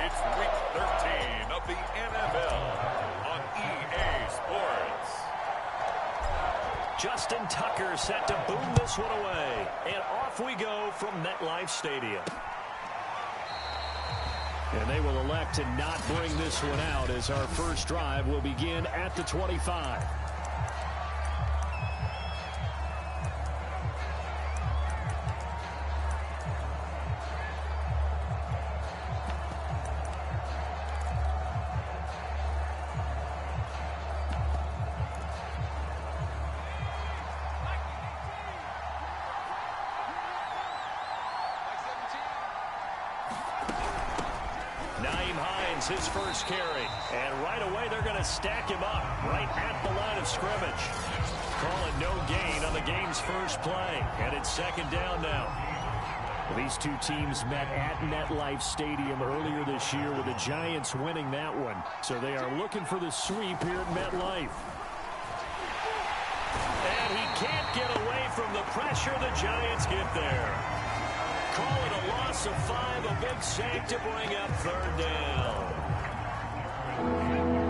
It's Week 13 of the NFL on EA Sports. Justin Tucker set to boom this one away. And off we go from MetLife Stadium. And they will elect to not bring this one out as our first drive will begin at the 25. His first carry, and right away they're going to stack him up right at the line of scrimmage. Calling no gain on the game's first play, and it's second down now. Well, these two teams met at MetLife Stadium earlier this year with the Giants winning that one, so they are looking for the sweep here at MetLife. And he can't get away from the pressure. The Giants get there. Call it a loss of 5, a big sack to bring up third down.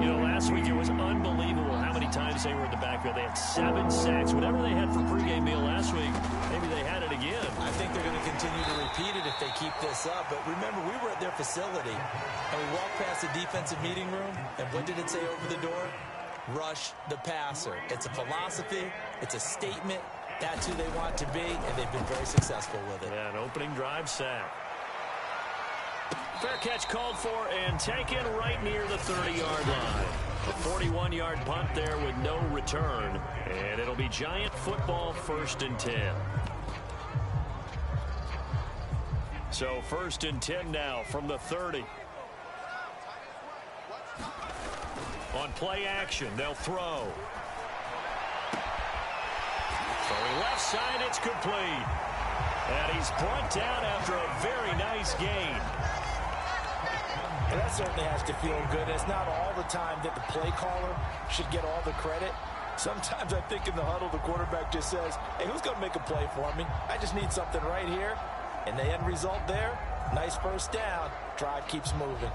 You know, last week it was unbelievable how many times they were in the backfield. They had 7 sacks. Whatever they had for pregame meal last week, maybe they had it again. I think they're going to continue to repeat it if they keep this up. But remember, we were at their facility, and we walked past the defensive meeting room, and what did it say over the door? Rush the passer. It's a philosophy. It's a statement. That's who they want to be, and they've been very successful with it. Yeah, an opening drive sack. Fair catch called for and taken right near the 30-yard line. A 41-yard punt there with no return, and it'll be Giant football, 1st and 10. So 1st and 10 now from the 30. On play action, they'll throw. Throwing left side, it's complete. And he's brought down after a very nice gain. And that certainly has to feel good. It's not all the time that the play caller should get all the credit. Sometimes I think in the huddle, the quarterback just says, hey, who's going to make a play for me? I just need something right here. And the end result there, nice first down. Drive keeps moving.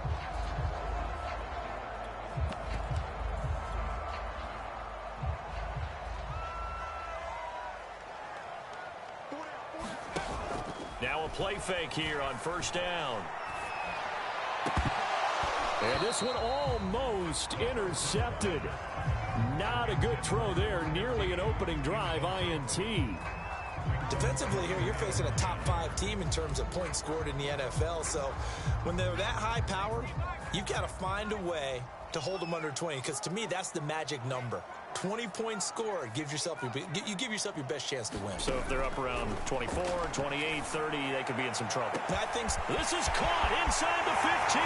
Now a play fake here on 1st down. And this one almost intercepted. Not a good throw there. Nearly an opening drive INT. Defensively here, you're facing a top 5 team in terms of points scored in the NFL. So when they're that high powered, you've got to find a way to hold them under 20. Because to me, that's the magic number. 20 points scored gives yourself you give yourself your best chance to win. So if they're up around 24, 28, 30, they could be in some trouble. I think so. This is caught inside the 15.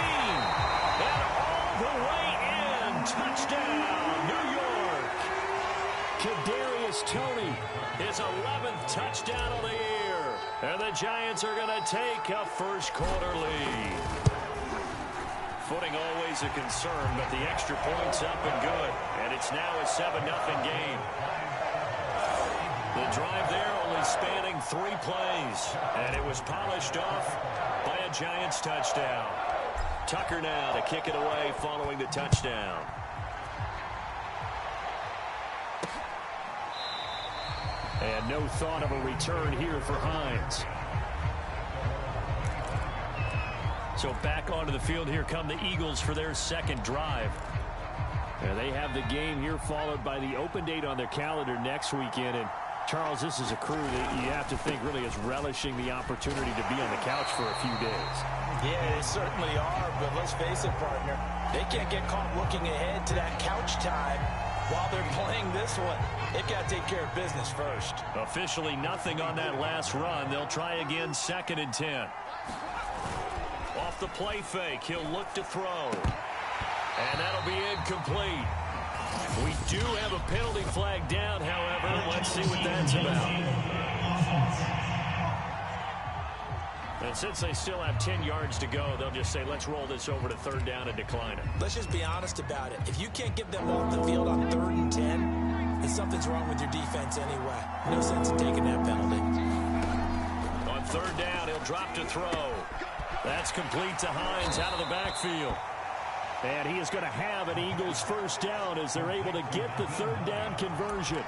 And all the way in. Touchdown, New York. Kadarius Toney, his 11th touchdown of the year. And the Giants are going to take a first-quarter lead. Footing always a concern, but the extra point's up and good. And it's now a 7-0 game. The drive there only spanning 3 plays. And it was polished off by a Giants touchdown. Tucker now to kick it away following the touchdown. And no thought of a return here for Hines. So back onto the field, here come the Eagles for their second drive. And they have the game here followed by the open date on their calendar next weekend. And Charles, this is a crew that you have to think really is relishing the opportunity to be on the couch for a few days. Yeah, they certainly are, but let's face it, partner. They can't get caught looking ahead to that couch time while they're playing this one. They've got to take care of business first. Officially nothing on that last run. They'll try again 2nd and 10. Off the play fake, he'll look to throw. And that'll be incomplete. We do have a penalty flag down, however. Let's see what that's about. And since they still have 10 yards to go, they'll just say, let's roll this over to 3rd down and decline it. Let's just be honest about it. If you can't get them off the field on 3rd and 10, then something's wrong with your defense anyway. No sense in taking that penalty. On 3rd down, he'll drop to throw. That's complete to Hines out of the backfield. And he is going to have an Eagles first down as they're able to get the third down conversion.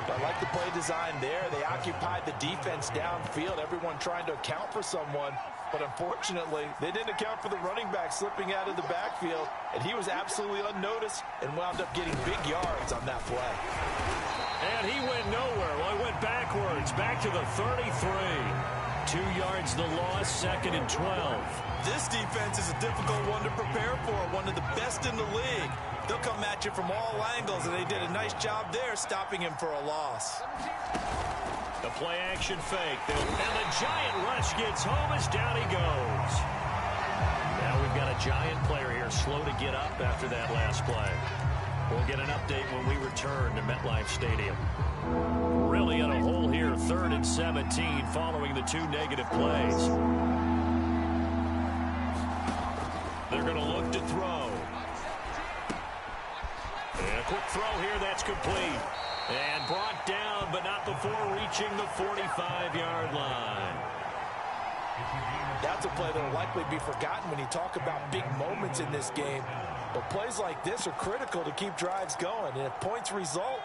I like the play design there. They occupied the defense downfield, everyone trying to account for someone. But unfortunately, they didn't account for the running back slipping out of the backfield, and he was absolutely unnoticed and wound up getting big yards on that play. And he went nowhere. Well, he went backwards, back to the 33. 2 yards the loss, 2nd and 12. This defense is a difficult one to prepare for, one of the best in the league. They'll come at you from all angles, and they did a nice job there stopping him for a loss. The play-action fake. And the Giant rush gets home as down he goes. Now we've got a Giant player here slow to get up after that last play. We'll get an update when we return to MetLife Stadium. Really in a hole here, 3rd and 17 following the 2 negative plays. They're going to look to throw. And a quick throw here, that's complete. And brought down, but not before reaching the 45-yard line. That's a play that will likely be forgotten when you talk about big moments in this game. But plays like this are critical to keep drives going. And if points result,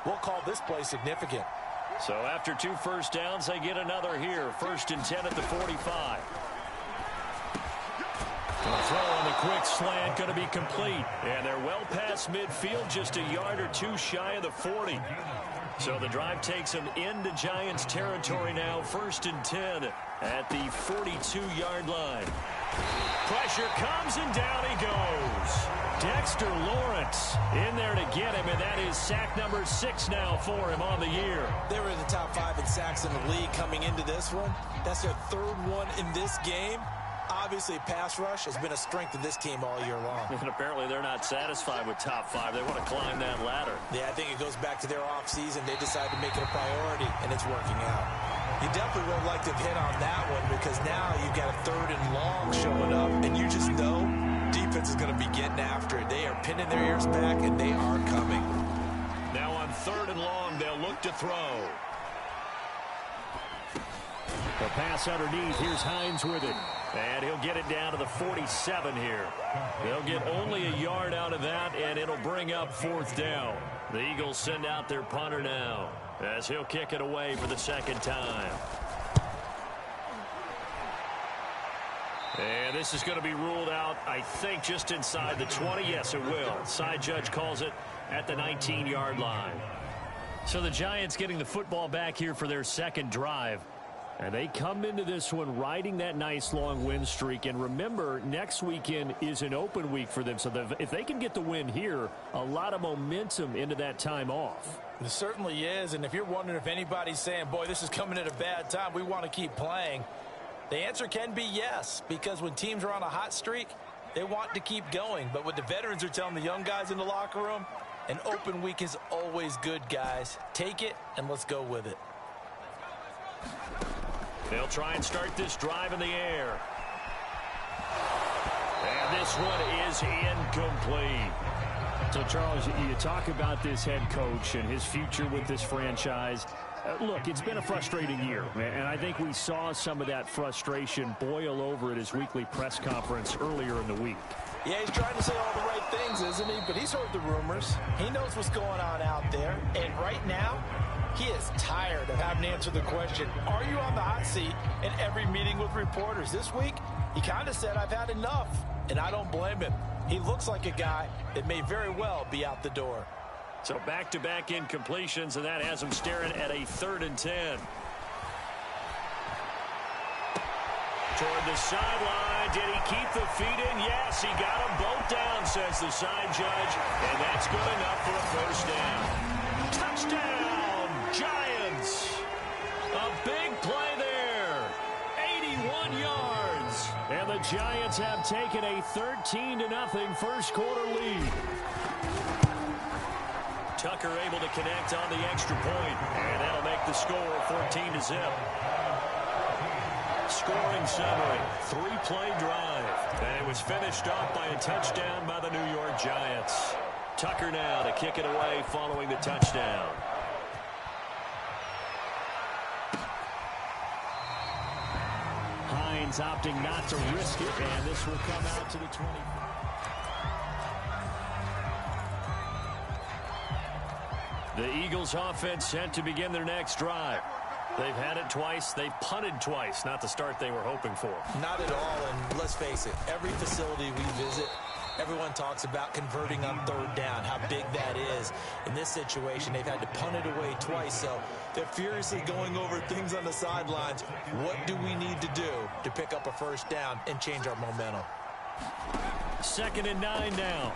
we'll call this play significant. So after 2 first downs, they get another here. 1st and 10 at the 45. The throw on the quick slant going to be complete. And they're well past midfield, just a yard or 2 shy of the 40. So the drive takes them into Giants territory now. 1st and 10 at the 42-yard line. Pressure comes and down he goes. Dexter Lawrence in there to get him, and that is sack number 6 now for him on the year. They were in the top 5 in sacks in the league coming into this one. That's their 3rd one in this game. Obviously, pass rush has been a strength of this team all year long. And apparently they're not satisfied with top 5. They want to climb that ladder. Yeah, I think it goes back to their offseason. They decided to make it a priority, and it's working out. You definitely would like to have hit on that one because now you've got a 3rd and long showing up, and you just know defense is going to be getting after it. They are pinning their ears back, and they are coming. Now on 3rd and long, they'll look to throw. The pass underneath. Here's Hines with it. And he'll get it down to the 47 here. They'll get only a yard out of that, and it'll bring up 4th down. The Eagles send out their punter now as he'll kick it away for the 2nd time. And this is going to be ruled out, I think, just inside the 20. Yes, it will. Side judge calls it at the 19-yard line. So the Giants getting the football back here for their 2nd drive. And they come into this one riding that nice long win streak. And remember, next weekend is an open week for them. So if they can get the win here, a lot of momentum into that time off. It certainly is. And if you're wondering if anybody's saying, boy, this is coming at a bad time, we want to keep playing, the answer can be yes. Because when teams are on a hot streak, they want to keep going. But what the veterans are telling the young guys in the locker room, an open week is always good, guys. Take it and let's go with it. They'll try and start this drive in the air. And this one is incomplete. So, Charles, you talk about this head coach and his future with this franchise. Look, it's been a frustrating year, and I think we saw some of that frustration boil over at his weekly press conference earlier in the week. Yeah, he's trying to say all the right things, isn't he? But he's heard the rumors. He knows what's going on out there. And right now, he is tired of having to answer the question, are you on the hot seat, in every meeting with reporters. This week, he kind of said, I've had enough, and I don't blame him. He looks like a guy that may very well be out the door. So back-to-back incompletions, and that has him staring at a 3rd and 10. Toward the sideline. Did he keep the feet in? Yes, he got them both down, says the side judge, and that's good enough for a 1st down. Touchdown, Giants. A big play there. 81 yards. And the Giants have taken a 13-0 first quarter lead. Tucker able to connect on the extra point, and that'll make the score 14-0. Scoring summary, 3-play drive, and it was finished off by a touchdown by the New York Giants. Tucker now to kick it away following the touchdown. Lions opting not to risk it, and this will come out to the 20. The Eagles offense set to begin their next drive. They've had it twice. They've punted twice. Not the start they were hoping for. Not at all, and let's face it, every facility we visit, everyone talks about converting on third down, how big that is. In this situation, they've had to punt it away twice, so they're furiously going over things on the sidelines. What do we need to do to pick up a first down and change our momentum? 2nd and 9 now.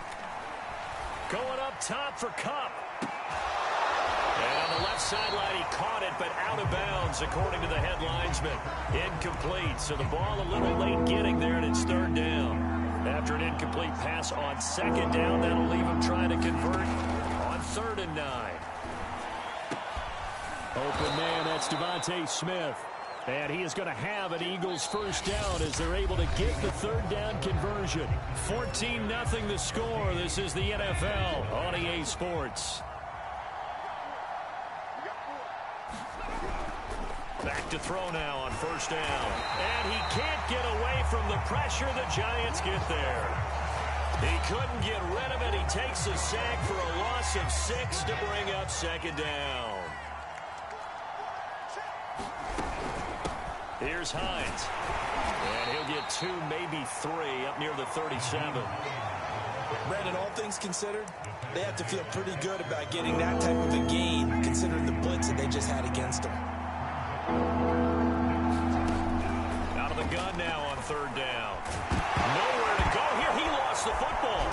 Going up top for Kupp. And on the left sideline, he caught it, but out of bounds, according to the head linesman. Incomplete, so the ball a little late getting there, and it's 3rd down. After an incomplete pass on 2nd down, that'll leave him trying to convert on 3rd and 9. Open man, that's Devontae Smith. And he is going to have an Eagles first down as they're able to get the 3rd down conversion. 14-0 the score. This is the NFL on EA Sports. Back to throw now on 1st down. And he can't get away from the pressure. The Giants get there. He couldn't get rid of it. He takes a sack for a loss of 6 to bring up 2nd down. Here's Hines. And he'll get 2, maybe 3 up near the 37. Brandon, all things considered, they have to feel pretty good about getting that type of a gain, considering the blitz that they just had against them. Out of the gun now on 3rd down. Nowhere to go here. He lost the football.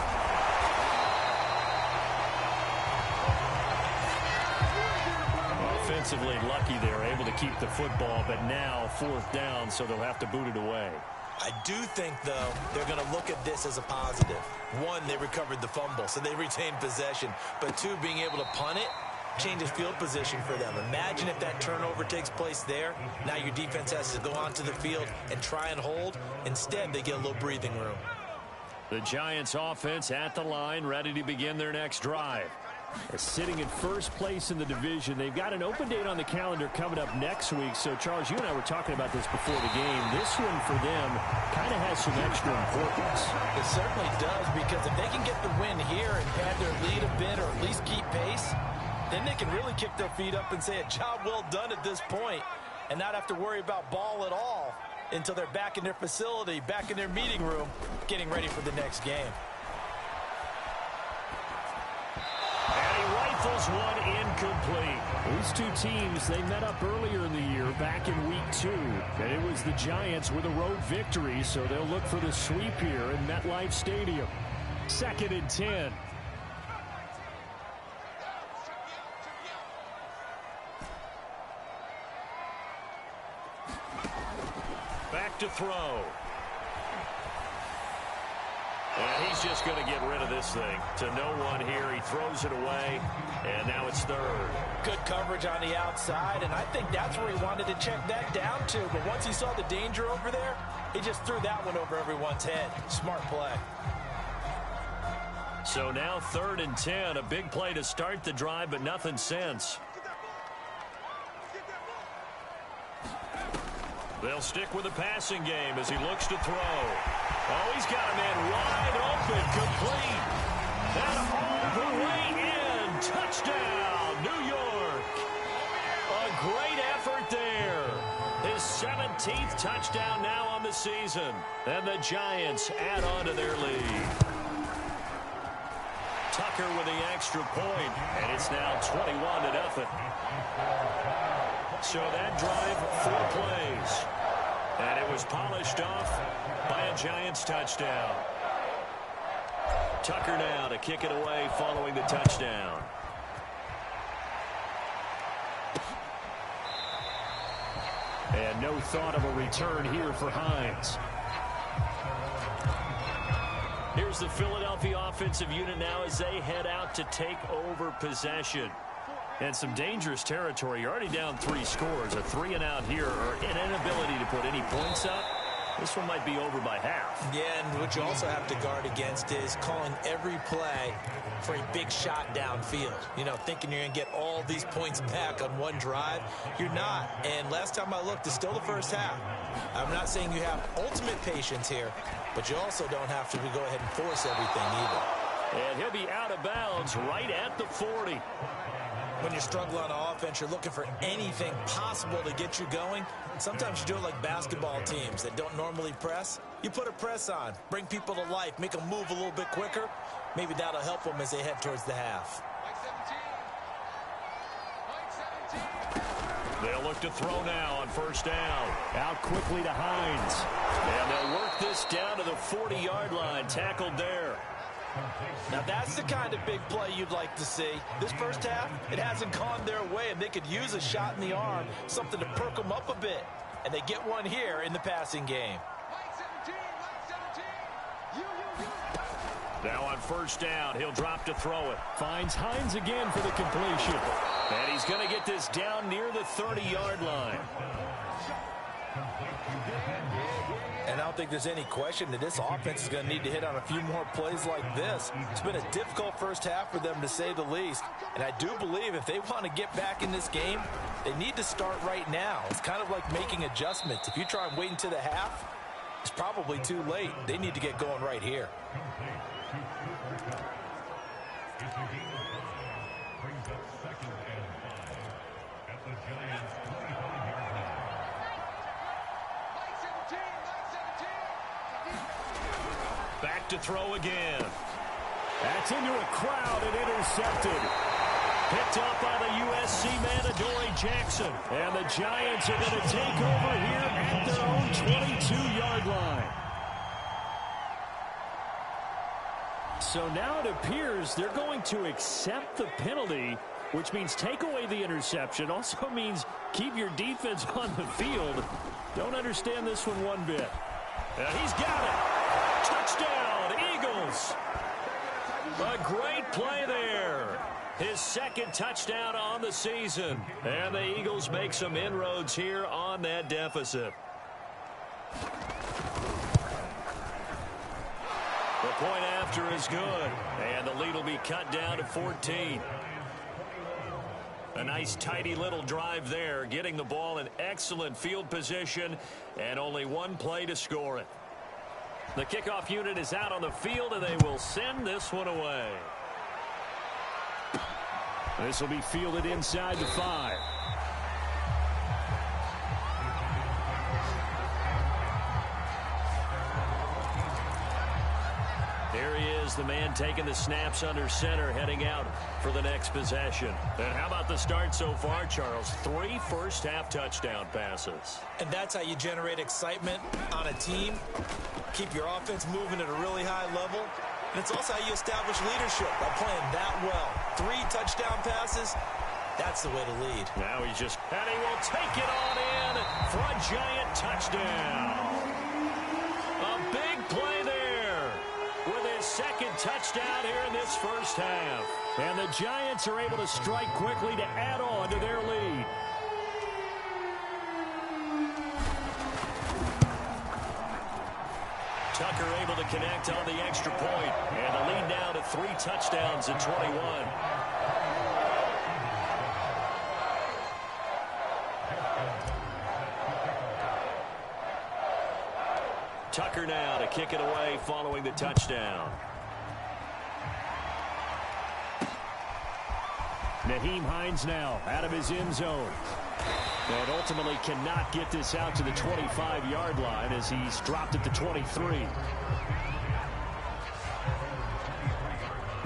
Offensively lucky they were able to keep the football, but now 4th down, so they'll have to boot it away. I do think, though, they're going to look at this as a positive. 1, they recovered the fumble, so they retained possession. But 2, being able to punt it changes field position for them. Imagine if that turnover takes place there. Now your defense has to go onto the field and try and hold. Instead, they get a little breathing room. The Giants offense at the line, ready to begin their next drive. They're sitting in first place in the division. They've got an open date on the calendar coming up next week. So, Charles, you and I were talking about this before the game. This one for them kind of has some extra importance. It certainly does, because if they can get the win here and pad their lead a bit or at least keep pace, then they can really kick their feet up and say a job well done at this point and not have to worry about ball at all until they're back in their facility, back in their meeting room, getting ready for the next game. And he rifles one incomplete. These two teams, they met up earlier in the year, back in week 2. And it was the Giants with a road victory, so they'll look for the sweep here in MetLife Stadium. 2nd and 10. Back to throw. And he's just going to get rid of this thing to no one here. He throws it away, and now it's 3rd. Good coverage on the outside, and I think that's where he wanted to check that down to. But once he saw the danger over there, he just threw that one over everyone's head. Smart play. So now 3rd and 10, a big play to start the drive, but nothing since. They'll stick with the passing game as he looks to throw. Oh, he's got a man wide open, complete. And all the way in. Touchdown, New York. A great effort there. His 17th touchdown now on the season. And the Giants add on to their lead. Tucker with the extra point, and it's now 21-0. So that drive, 4 plays. And it was polished off by a Giants touchdown. Tucker now to kick it away following the touchdown. And no thought of a return here for Hines. Here's the Philadelphia offensive unit now as they head out to take over possession. And some dangerous territory. You're already down 3 scores. A 3-and-out here, or an inability to put any points up. This one might be over by half. Yeah, and what you also have to guard against is calling every play for a big shot downfield. You know, thinking you're going to get all these points back on one drive. You're not. And last time I looked, it's still the first half. I'm not saying you have ultimate patience here, but you also don't have to go ahead and force everything either. And he'll be out of bounds right at the 40. When you struggle on offense, you're looking for anything possible to get you going. Sometimes you do it like basketball teams that don't normally press. You put a press on, bring people to life, make them move a little bit quicker. Maybe that'll help them as they head towards the half. They'll look to throw now on first down. Out quickly to Hines. And they'll work this down to the 40-yard line. Tackled there. Now that's the kind of big play you'd like to see. This first half, it hasn't gone their way, and they could use a shot in the arm, something to perk them up a bit. And they get one here in the passing game. Now on first down, he'll drop to throw it. Finds Hines again for the completion. And he's going to get this down near the 30-yard line. And I don't think there's any question that this offense is going to need to hit on a few more plays like this. It's been a difficult first half for them, to say the least. And I do believe if they want to get back in this game, they need to start right now. It's kind of like making adjustments. If you try and wait until the half, it's probably too late. They need to get going right here. Back to throw again. That's into a crowd and intercepted. Picked up by the USC man, Adoree Jackson. And the Giants are going to take over here at their own 22-yard line. So now it appears they're going to accept the penalty, which means take away the interception. Also means keep your defense on the field. Don't understand this one bit. He's got it. Touchdown, Eagles. A great play there. His second touchdown on the season. And the Eagles make some inroads here on that deficit. The point after is good. And the lead will be cut down to 14. A nice, tidy little drive there, getting the ball in excellent field position, and only one play to score it. The kickoff unit is out on the field, and they will send this one away. This will be fielded inside the 5. Here he is, the man taking the snaps under center, heading out for the next possession. And how about the start so far, Charles? 3 first-half touchdown passes. And that's how you generate excitement on a team. Keep your offense moving at a really high level. And it's also how you establish leadership by playing that well. 3 touchdown passes, that's the way to lead. Now he's just, and he will take it on in for a Giant touchdown. A big play there with his second touchdown here in this first half. And the Giants are able to strike quickly to add on to their lead. Tucker able to connect on the extra point. And the lead now to 3 touchdowns at 21. Tucker now to kick it away following the touchdown. Nyheim Hines now out of his end zone. And ultimately cannot get this out to the 25-yard line as he's dropped at the 23.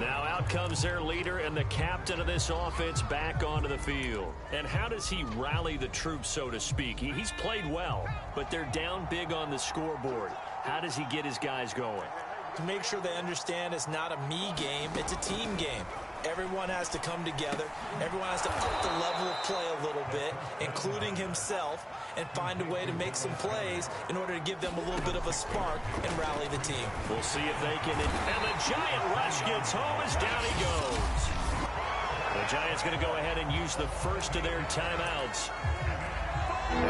Now out comes their leader and the captain of this offense back onto the field. And how does he rally the troops, so to speak? He's played well, but they're down big on the scoreboard. How does he get his guys going? To make sure they understand it's not a me game, it's a team game. Everyone has to come together. Everyone has to up the level of play a little bit, including himself, and find a way to make some plays in order to give them a little bit of a spark and rally the team. We'll see if they can. And the Giant rush gets home as down he goes. The Giants going to go ahead and use the first of their timeouts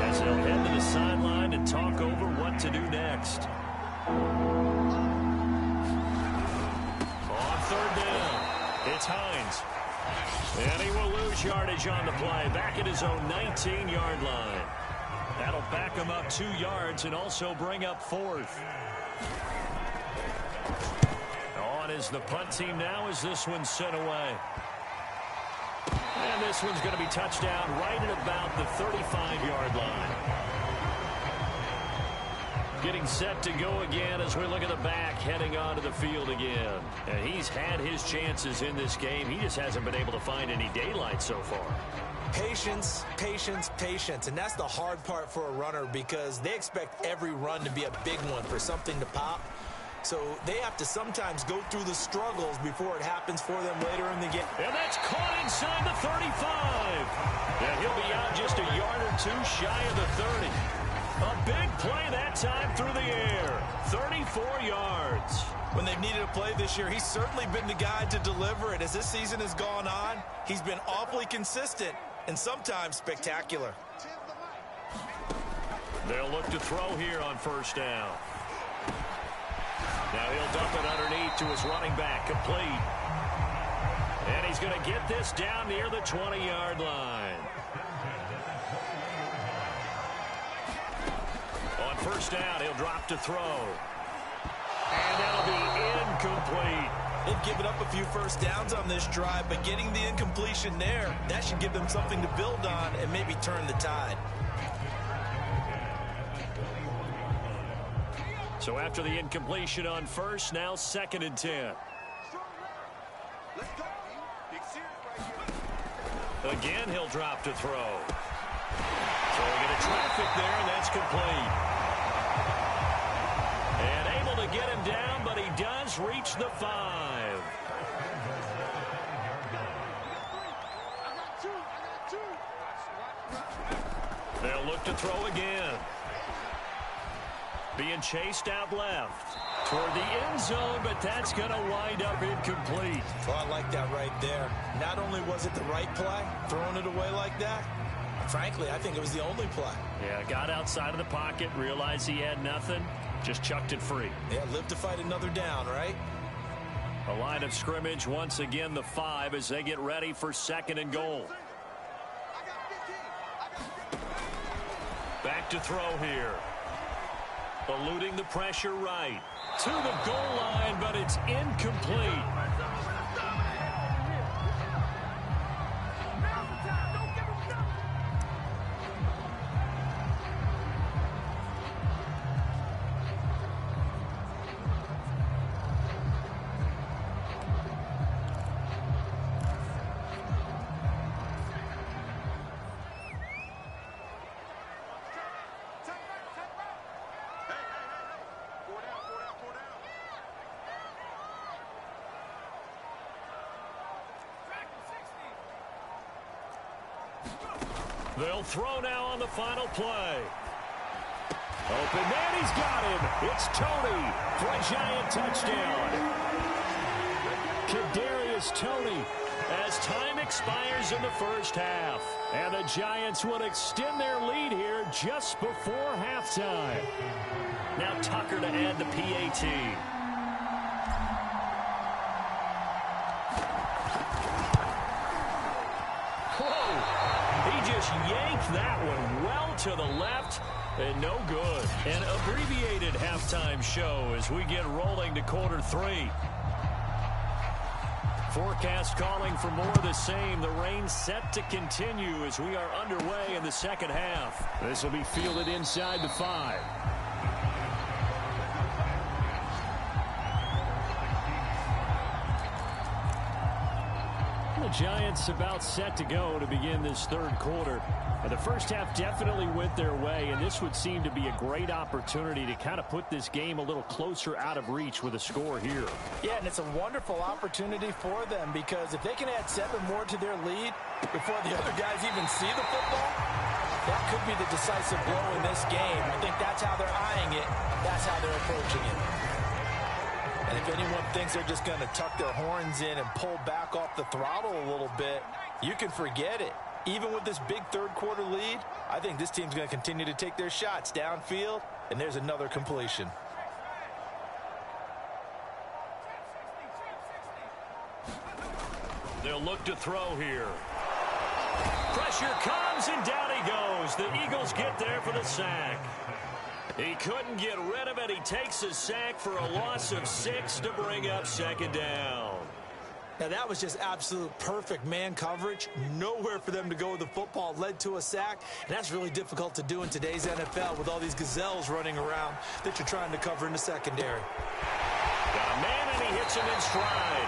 as they'll head to the sideline to talk over what to do next. On third down. It's Hines. And he will lose yardage on the play. Back at his own 19-yard line. That'll back him up 2 yards and also bring up 4th. On is the punt team now as this one's sent away. And this one's going to be touchdown right at about the 35-yard line. Getting set to go again as we look at the back heading onto the field again. And he's had his chances in this game. He just hasn't been able to find any daylight so far. Patience, patience, patience. And that's the hard part for a runner because they expect every run to be a big one for something to pop. So they have to sometimes go through the struggles before it happens for them later in the game. And that's caught inside the 35. And he'll be out just a yard or 2 shy of the 30. A big play that time through the air. 34 yards. When they've needed a play this year, he's certainly been the guy to deliver it. As this season has gone on, he's been awfully consistent and sometimes spectacular. They'll look to throw here on first down. Now he'll dump it underneath to his running back, complete. And he's going to get this down near the 20-yard line. On first down, he'll drop to throw. And that'll be incomplete. They've given up a few first downs on this drive, but getting the incompletion there, that should give them something to build on and maybe turn the tide. So after the incompletion on first, now 2nd and 10. Again, he'll drop to throw. Throwing into traffic there, and that's complete. And able to get him down, but he does reach the 5. They'll look to throw again. Being chased out left toward the end zone, but that's going to wind up incomplete. Well, I like that right there. Not only was it the right play, throwing it away like that, frankly, I think it was the only play. Yeah, got outside of the pocket, realized he had nothing, just chucked it free. Yeah, live to fight another down, right? A line of scrimmage, once again the 5 as they get ready for 2nd and goal. Back to throw here. Eluding the pressure right. To the goal line, but it's incomplete. They'll throw now on the final play. Open man, he's got him. It's Toney for a Giant touchdown. Kadarius Toney as time expires in the first half. And the Giants will extend their lead here just before halftime. Now Tucker to add the PAT. Yanked that one well to the left and no good. An abbreviated halftime show as we get rolling to quarter 3. Forecast calling for more of the same. The rain set to continue as we are underway in the second half. This will be fielded inside the 5. The Giants about set to go to begin this third quarter. And the first half definitely went their way, and this would seem to be a great opportunity to kind of put this game a little closer out of reach with a score here. Yeah, and it's a wonderful opportunity for them because if they can add 7 more to their lead before the other guys even see the football, that could be the decisive blow in this game. I think that's how they're eyeing it. That's how they're approaching it. And if anyone thinks they're just going to tuck their horns in and pull back off the throttle a little bit, you can forget it. Even with this big third quarter lead, I think this team's going to continue to take their shots downfield, and there's another completion. They'll look to throw here. Pressure comes, and down he goes. The Eagles get there for the sack. He couldn't get rid of it. He takes a sack for a loss of 6 to bring up second down. Now, that was just absolute perfect man coverage. Nowhere for them to go with the football. Led to a sack. And that's really difficult to do in today's NFL with all these gazelles running around that you're trying to cover in the secondary. Got a man, and he hits him in stride.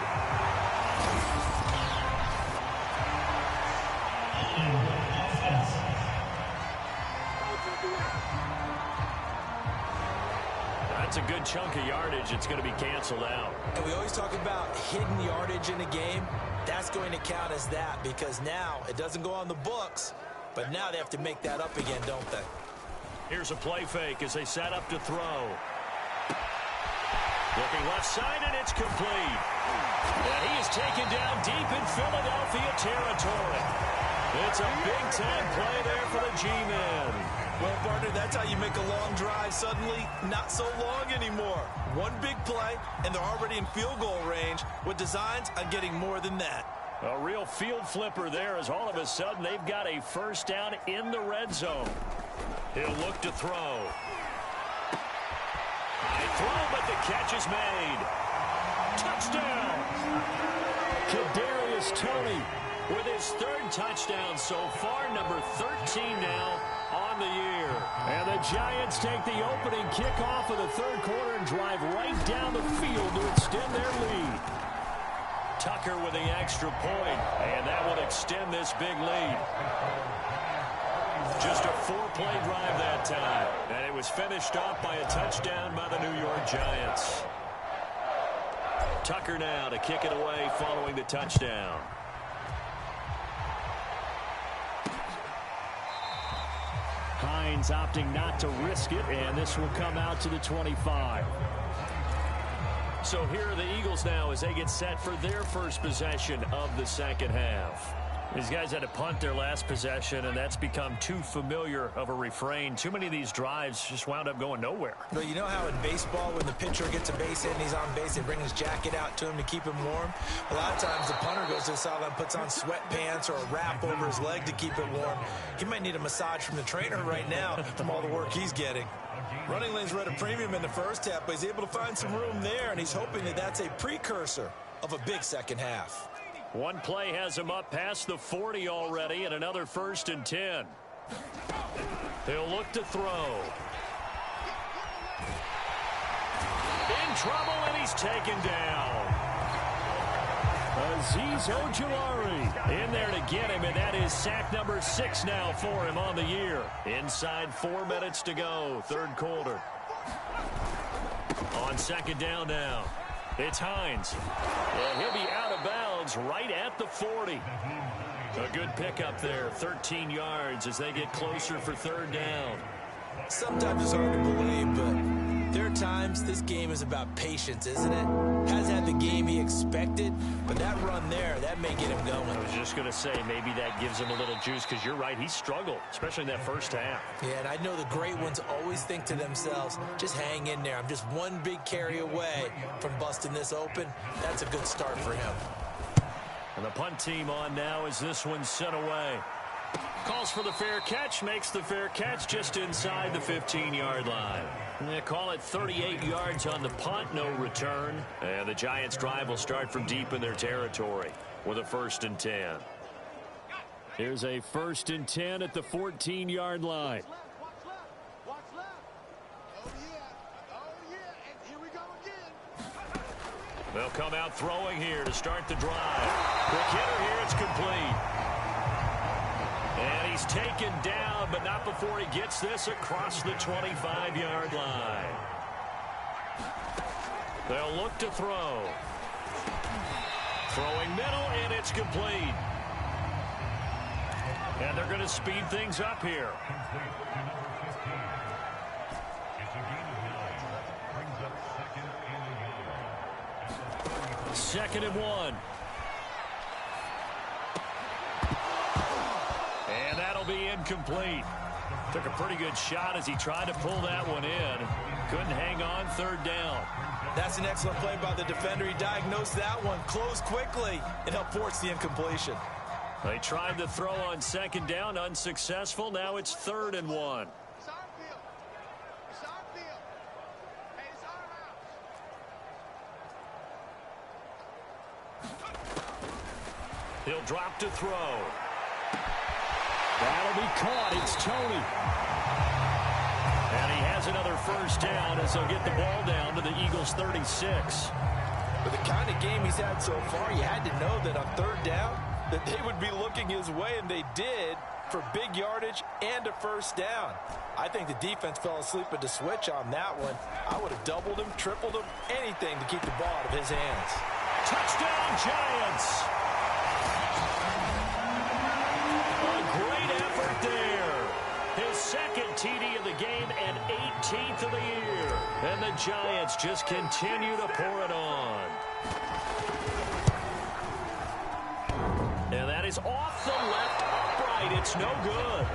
That's a good chunk of yardage. It's going to be canceled out. And we always talk about hidden yardage in a game. That's going to count as that because now it doesn't go on the books, but now they have to make that up again, don't they? Here's a play fake as they set up to throw. Looking left side, and it's complete. And he is taken down deep in Philadelphia territory. It's a big-time play there for the G-men. Well, partner, that's how you make a long drive suddenly not so long anymore. One big play, and they're already in field goal range with designs on getting more than that. A real field flipper there as all of a sudden they've got a first down in the red zone. He'll look to throw. High throw, but the catch is made. Touchdown! Kadarius Toney with his third touchdown so far, number 13 now on the year. And the Giants take the opening kickoff of the third quarter and drive right down the field to extend their lead. Tucker with the extra point, and that will extend this big lead. Just a 4-play drive that time, and it was finished off by a touchdown by the New York Giants. Tucker now to kick it away following the touchdown. Hines opting not to risk it, and this will come out to the 25. So here are the Eagles now as they get set for their first possession of the second half. These guys had to punt their last possession, and that's become too familiar of a refrain. Too many of these drives just wound up going nowhere. But you know how in baseball, when the pitcher gets a base hit and he's on base, they bring his jacket out to him to keep him warm? A lot of times the punter goes to the sideline, puts on sweatpants or a wrap over his leg to keep it warm. He might need a massage from the trainer right now from all the work he's getting. Running lanes were at a premium in the first half, but he's able to find some room there, and he's hoping that that's a precursor of a big second half. One play has him up past the 40 already, and another 1st and 10. He'll look to throw. In trouble, and he's taken down. Azeez Ojulari in there to get him, and that is sack number 6 now for him on the year. Inside 4 minutes to go, third quarter. On second down now, it's Hines. And he'll be out of bounds right at the 40. A good pickup there, 13 yards as they get closer for third down. Sometimes it's hard to believe, but there are times this game is about patience, isn't it? Hasn't had the game he expected, but that run there, that may get him going. I was just going to say, maybe that gives him a little juice, because you're right, he struggled, especially in that first half. Yeah, and I know the great ones always think to themselves, just hang in there. I'm just one big carry away from busting this open. That's a good start for him. And the punt team on now as this one's sent away. Calls for the fair catch, makes the fair catch just inside the 15-yard line. And they call it 38 yards on the punt, no return. And the Giants' drive will start from deep in their territory with a 1st and 10. Here's a 1st and 10 at the 14-yard line. They'll come out throwing here to start the drive. Quick hitter here, it's complete. And he's taken down, but not before he gets this across the 25-yard line. They'll look to throw. Throwing middle, and it's complete. And they're going to speed things up here. Second and 1. And that'll be incomplete. Took a pretty good shot as he tried to pull that one in. Couldn't hang on, third down. That's an excellent play by the defender. He diagnosed that one, closed quickly, and helped force the incompletion. They tried to throw on second down, unsuccessful. Now it's 3rd and 1. He'll drop to throw. That'll be caught. It's Toney. And he has another first down as they'll get the ball down to the Eagles' 36. With the kind of game he's had so far, you had to know that on 3rd down that they would be looking his way, and they did, for big yardage and a first down. I think the defense fell asleep at the switch on that one. I would have doubled him, tripled him, anything to keep the ball out of his hands. Touchdown, Giants! A great effort there. His 2nd TD of the game and 18th of the year. And the Giants just continue to pour it on. And that is off the left upright. It's no good.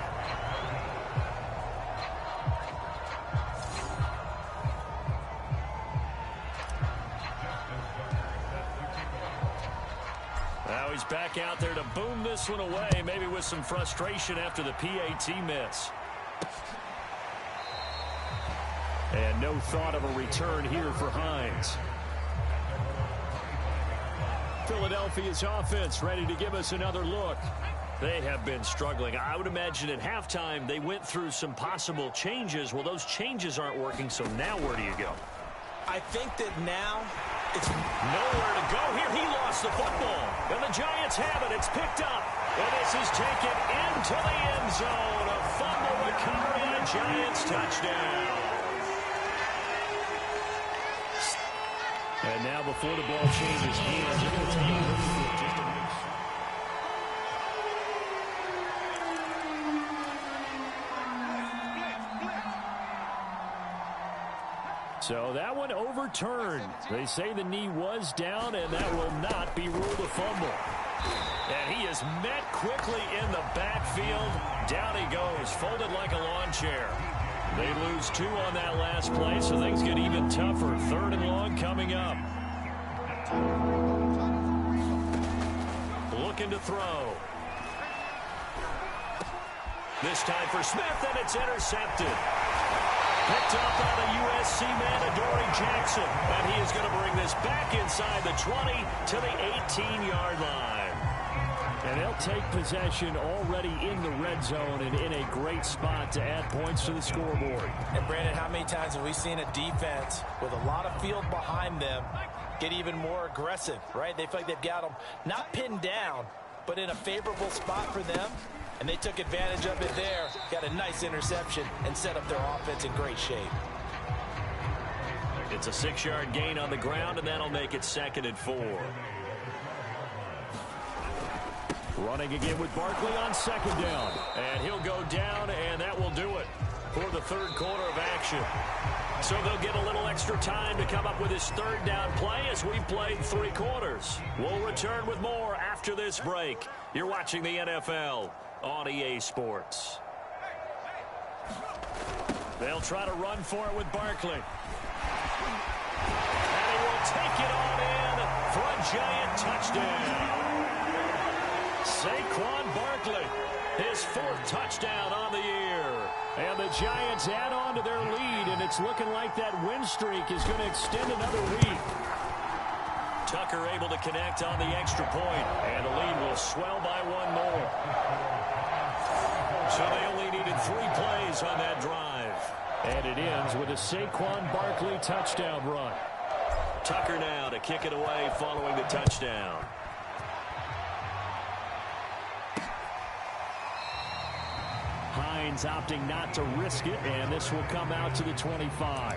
Now he's back out there to boom this one away, maybe with some frustration after the PAT miss. And no thought of a return here for Hines. Philadelphia's offense ready to give us another look. They have been struggling. I would imagine at halftime they went through some possible changes. Well, those changes aren't working, so now where do you go? I think that now it's nowhere to go here. He lost the football. And the Giants have it. It's picked up. And this is taken into the end zone. A fumble recovery and a Giants touchdown. And now before the ball changes hands, they're going to take a look at just a minute. So that one overturned. They say the knee was down, and that will not be ruled a fumble. And he is met quickly in the backfield. Down he goes, folded like a lawn chair. They lose 2 on that last play, so things get even tougher. 3rd and long coming up. Looking to throw. This time for Smith, and it's intercepted. Picked up by the USC man, Adoree Jackson. And he is going to bring this back inside the 20 to the 18-yard line. And they'll take possession already in the red zone and in a great spot to add points to the scoreboard. And, Brandon, how many times have we seen a defense with a lot of field behind them get even more aggressive, right? They feel like they've got them not pinned down, but in a favorable spot for them. And they took advantage of it there, got a nice interception, and set up their offense in great shape. It's a 6-yard gain on the ground, and that'll make it 2nd and 4. Running again with Barkley on 2nd down. And he'll go down, and that will do it for the 3rd quarter of action. So they'll get a little extra time to come up with his 3rd down play as we've played 3 quarters. We'll return with more after this break. You're watching the NFL on EA Sports. They'll try to run for it with Barkley. And he will take it on in for a Giant touchdown. Saquon Barkley, his 4th touchdown on the year. And the Giants add on to their lead, and it's looking like that win streak is going to extend another week. Tucker able to connect on the extra point, and the lead will swell by 1 more. So they only needed 3 plays on that drive. And it ends with a Saquon Barkley touchdown run. Tucker now to kick it away following the touchdown. Hines opting not to risk it, and this will come out to the 25.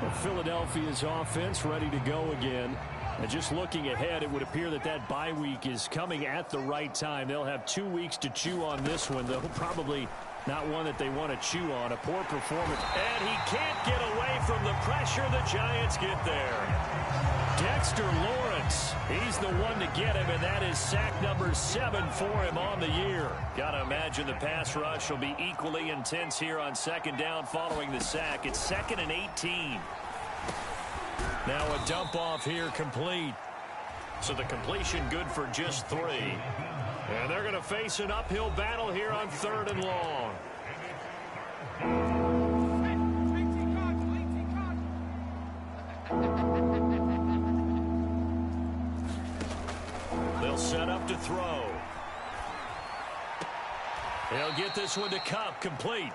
Well, Philadelphia's offense ready to go again. And just looking ahead, it would appear that that bye week is coming at the right time. They'll have 2 weeks to chew on this one, though probably not one that they want to chew on. A poor performance. And he can't get away from the pressure. The Giants get there. Dexter Lawrence, he's the one to get him, and that is sack number 7 for him on the year. Got to imagine the pass rush will be equally intense here on 2nd down following the sack. It's 2nd and 18. Now a dump off here complete. So the completion good for just 3. And they're going to face an uphill battle here on 3rd and long. They'll set up to throw. He'll get this one to Kupp, complete.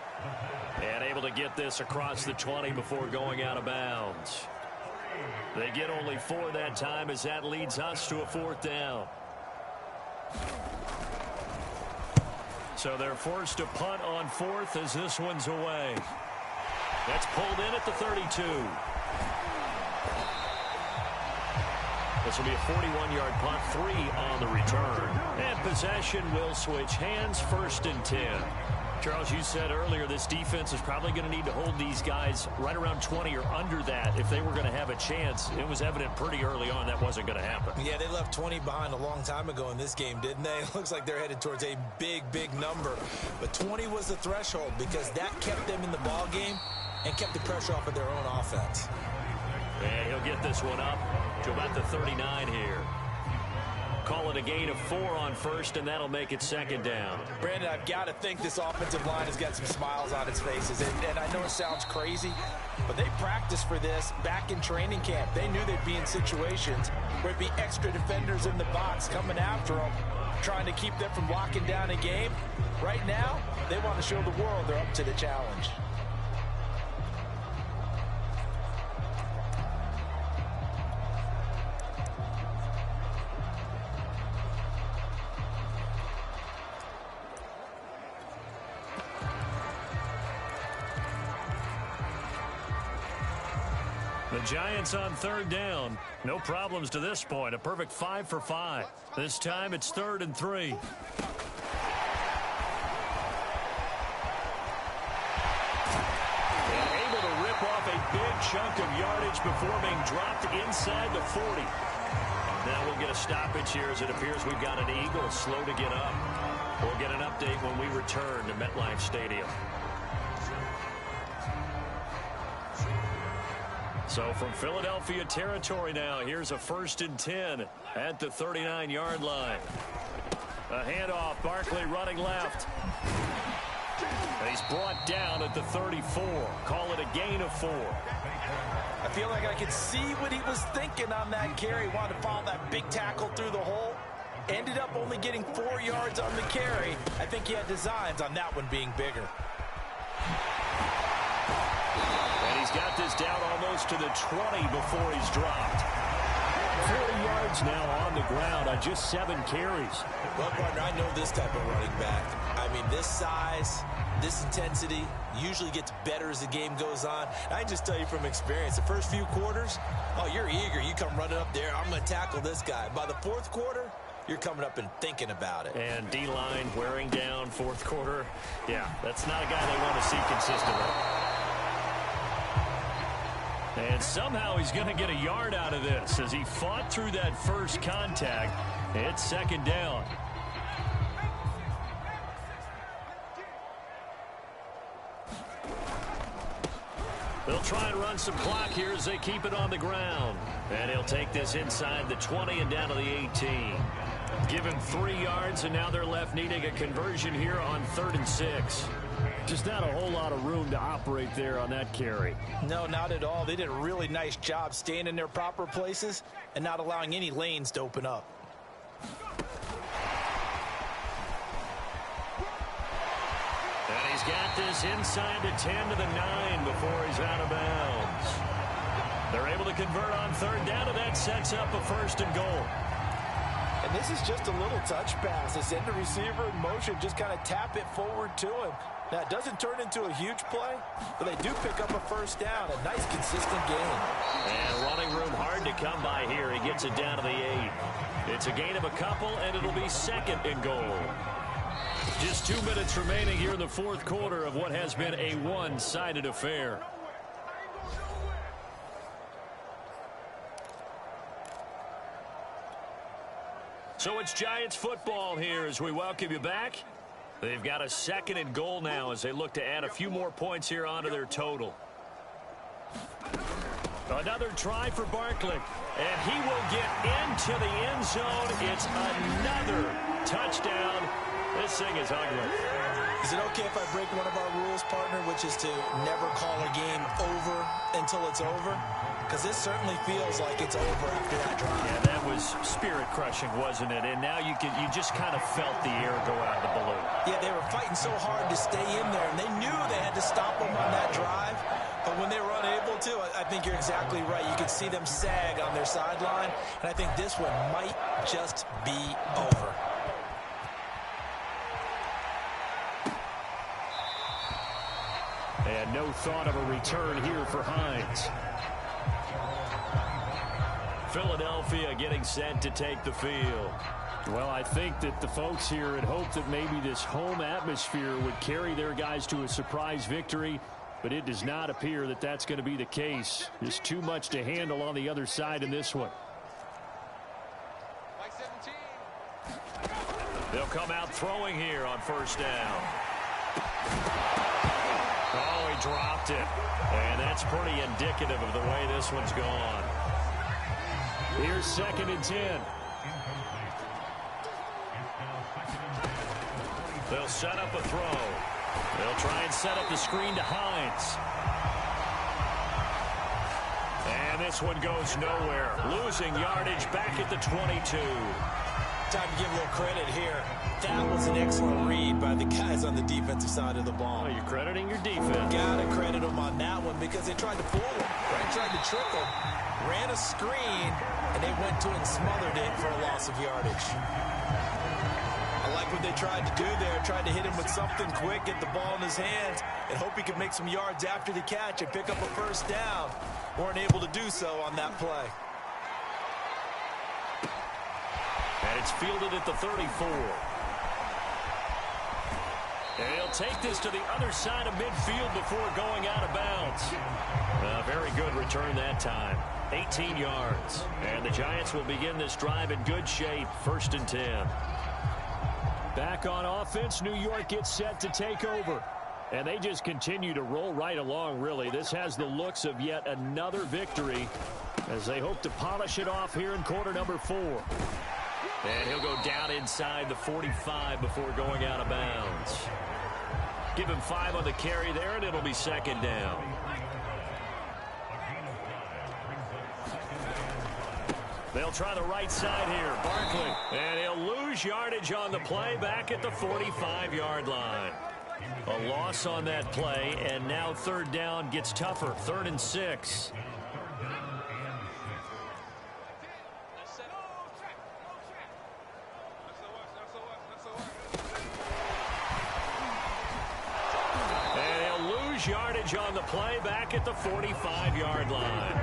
And able to get this across the 20 before going out of bounds. They get only 4 that time as that leads us to a 4th down. So they're forced to punt on 4th as this one's away. That's pulled in at the 32. This will be a 41-yard punt, 3 on the return. And possession will switch hands, 1st and 10. Charles, you said earlier this defense is probably going to need to hold these guys right around 20 or under that if they were going to have a chance. It was evident pretty early on that wasn't going to happen. Yeah, they left 20 behind a long time ago in this game, didn't they? It looks like they're headed towards a big, big number. But 20 was the threshold because that kept them in the ball game and kept the pressure off of their own offense. And he'll get this one up to about the 39 here. Call it a gain of 4 on 1st, and that'll make it 2nd down. Brandon, I've got to think this offensive line has got some smiles on its faces. And I know it sounds crazy, but they practiced for this back in training camp. They knew they'd be in situations where there'd be extra defenders in the box coming after them, trying to keep them from locking down a game. Right now, they want to show the world they're up to the challenge. The Giants on 3rd down. No problems to this point. A perfect 5 for 5. This time it's 3rd and 3. And able to rip off a big chunk of yardage before being dropped inside the 40. Now we'll get a stoppage here as it appears we've got an Eagle slow to get up. We'll get an update when we return to MetLife Stadium. So from Philadelphia territory now, here's a 1st and 10 at the 39-yard line. A handoff, Barkley running left. And he's brought down at the 34. Call it a gain of 4. I feel like I could see what he was thinking on that carry. Wanted to follow that big tackle through the hole. Ended up only getting 4 yards on the carry. I think he had designs on that one being bigger. He's got this down almost to the 20 before he's dropped. 40 yards now on the ground on just 7 carries. Well, partner, I know this type of running back. I mean, this size, this intensity usually gets better as the game goes on. And I can just tell you from experience, the first few quarters, oh, you're eager. You come running up there, I'm going to tackle this guy. By the 4th quarter, you're coming up and thinking about it. And D-line wearing down 4th quarter. Yeah, that's not a guy they want to see consistently. And somehow he's going to get a yard out of this as he fought through that first contact. It's 2nd down. They'll try and run some clock here as they keep it on the ground. And he'll take this inside the 20 and down to the 18. Give him 3 yards, and now they're left needing a conversion here on 3rd and 6. Just not a whole lot of room to operate there on that carry. No, not at all. They did a really nice job staying in their proper places and not allowing any lanes to open up. And he's got this inside the 10 to the 9 before he's out of bounds. They're able to convert on 3rd down, and that sets up a 1st and goal. And this is just a little touch pass. They send the receiver in motion, just kind of tap it forward to him. Now, it doesn't turn into a huge play, but they do pick up a 1st down. A nice, consistent gain. And running room hard to come by here. He gets it down to the 8. It's a gain of a couple, and it'll be 2nd and goal. Just 2 minutes remaining here in the 4th quarter of what has been a one-sided affair. So it's Giants football here as we welcome you back. They've got a 2nd and goal now as they look to add a few more points here onto their total. Another try for Barkley, and he will get into the end zone. It's another touchdown. This thing is ugly. Is it okay if I break one of our rules, partner, which is to never call a game over until it's over? Because this certainly feels like it's over after that drive. Yeah, that was spirit-crushing, wasn't it? And now you just kind of felt the air go out of the balloon. Yeah, they were fighting so hard to stay in there, and they knew they had to stop them on that drive. But when they were unable to, I think you're exactly right. You could see them sag on their sideline, and I think this one might just be over. And no thought of a return here for Hines. Philadelphia getting set to take the field. Well, I think that the folks here had hoped that maybe this home atmosphere would carry their guys to a surprise victory, but it does not appear that that's going to be the case. There's too much to handle on the other side in this one. They'll come out throwing here on first down. Oh, he dropped it. And that's pretty indicative of the way this one's gone. Here's 2nd and 10. They'll set up a throw. They'll try and set up the screen to Hines. And this one goes nowhere. Losing yardage back at the 22. Time to give a little credit here. That was an excellent read by the guys on the defensive side of the ball. Oh, you're crediting your defense. Gotta credit them on that one because they tried to fool him. Right? Tried to trick him. Ran a screen, and they went to it and smothered it for a loss of yardage. I like what they tried to do there. Tried to hit him with something quick, get the ball in his hands, and hope he could make some yards after the catch and pick up a first down. Weren't able to do so on that play. And it's fielded at the 34. And he'll take this to the other side of midfield before going out of bounds. Very good return that time. 18 yards. And the Giants will begin this drive in good shape. 1st and 10. Back on offense, New York gets set to take over. And they just continue to roll right along, really. This has the looks of yet another victory as they hope to polish it off here in quarter number 4. And he'll go down inside the 45 before going out of bounds. Give him 5 on the carry there, and it'll be 2nd down. They'll try the right side here. Barkley. And he'll lose yardage on the play back at the 45-yard line. A loss on that play, and now 3rd down gets tougher. 3rd and 6. Yardage on the play back at the 45-yard line.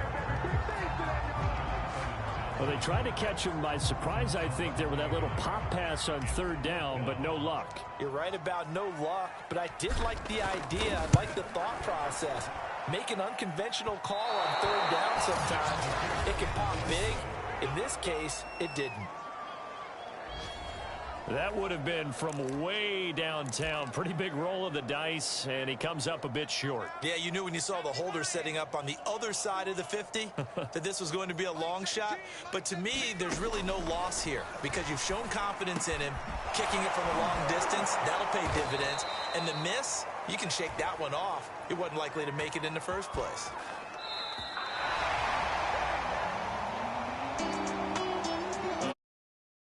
Well, they tried to catch him by surprise, I think, there with that little pop pass on 3rd down, but no luck. You're right about no luck, but I did like the idea. I like the thought process. Make an unconventional call on 3rd down sometimes. It can pop big. In this case, it didn't. That would have been from way downtown. Pretty big roll of the dice, and he comes up a bit short. Yeah, you knew when you saw the holder setting up on the other side of the 50 that this was going to be a long shot. But to me, there's really no loss here because you've shown confidence in him. Kicking it from a long distance, that'll pay dividends. And the miss, you can shake that one off. It wasn't likely to make it in the first place.